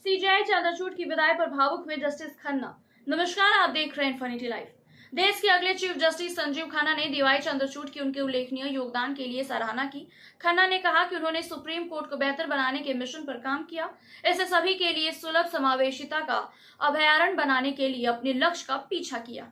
CJI Chandrachud की विदाई पर भावुक हुए जस्टिस खन्ना। नमस्कार, आप देख रहे हैं इन्फिनिटी लाइव। देश के अगले चीफ जस्टिस संजीव खन्ना ने डीवाई चंद्रचूड़ की उनके उल्लेखनीय योगदान के लिए सराहना की। खन्ना ने कहा कि उन्होंने सुप्रीम कोर्ट को बेहतर बनाने के मिशन पर काम किया। इससे सभी के लिए सुलभ समावेशिता का अभयारण्य बनाने के लिए अपने लक्ष्य का पीछा किया।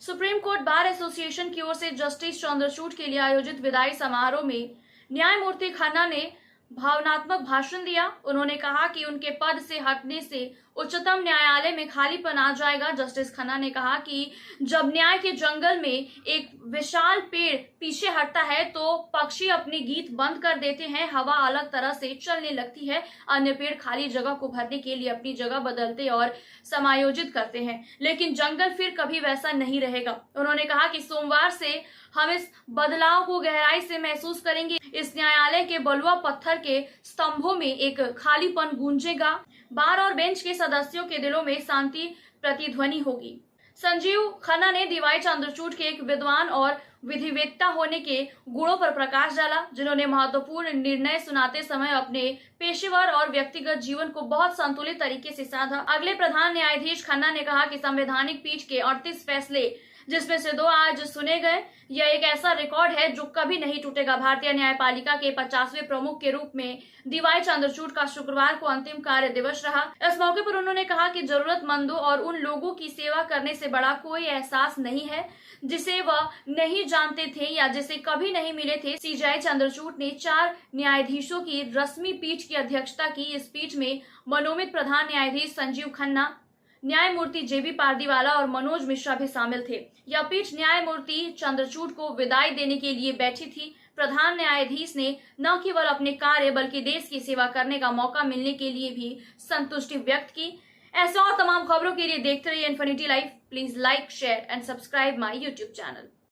सुप्रीम कोर्ट बार एसोसिएशन की ओर से जस्टिस चंद्रचूड़ के लिए आयोजित विदाई समारोह में न्यायमूर्ति खन्ना ने भावनात्मक भाषण दिया। उन्होंने कहा कि उनके पद से हटने से उच्चतम न्यायालय में खालीपन आ जाएगा। जस्टिस खन्ना ने कहा कि जब न्याय के जंगल में एक विशाल पेड़ पीछे हटता है तो पक्षी अपने गीत बंद कर देते हैं, हवा अलग तरह से चलने लगती है, अन्य पेड़ खाली जगह को भरने के लिए अपनी जगह बदलते और समायोजित करते हैं, लेकिन जंगल फिर कभी वैसा नहीं रहेगा। उन्होंने कहा कि सोमवार से हम इस बदलाव को गहराई से महसूस करेंगे। इस न्यायालय के बलुआ पत्थर के स्तंभों में एक खालीपन गूंजेगा। बार और बेंच के सदस्यों के दिलों में शांति प्रतिध्वनि होगी। संजीव खन्ना ने डीवाई चंद्रचूड़ के एक विद्वान और विधिवेत्ता होने के गुणों पर प्रकाश डाला, जिन्होंने महत्वपूर्ण निर्णय सुनाते समय अपने पेशेवर और व्यक्तिगत जीवन को बहुत संतुलित तरीके से साधा। अगले प्रधान न्यायाधीश खन्ना ने कहा कि संवैधानिक पीठ के 38 फैसले, जिसमें से 2 आज सुने गए, यह एक ऐसा रिकॉर्ड है जो कभी नहीं टूटेगा। भारतीय न्यायपालिका के 50वें प्रमुख के रूप में डीवाई चंद्रचूड़ का शुक्रवार को अंतिम कार्य दिवस रहा। इस मौके पर उन्होंने कहा कि जरूरतमंदों और उन लोगों की सेवा करने से बड़ा कोई एहसास नहीं है जिसे वह नहीं जानते थे या जिसे कभी नहीं मिले थे। सीजेआई चंद्रचूड़ ने 4 न्यायाधीशों की रस्मी पीठ की अध्यक्षता की। इस पीठ में मनोनीत प्रधान न्यायाधीश संजीव खन्ना, न्यायमूर्ति जेबी पारदीवाला और मनोज मिश्रा भी शामिल थे। यह पीठ न्यायमूर्ति चंद्रचूड़ को विदाई देने के लिए बैठी थी। प्रधान न्यायाधीश ने न केवल अपने कार्य बल्कि देश की सेवा करने का मौका मिलने के लिए भी संतुष्टि व्यक्त की। ऐसे और तमाम खबरों के लिए देखते रहिए infinity live. Please like, share and subscribe my YouTube channel.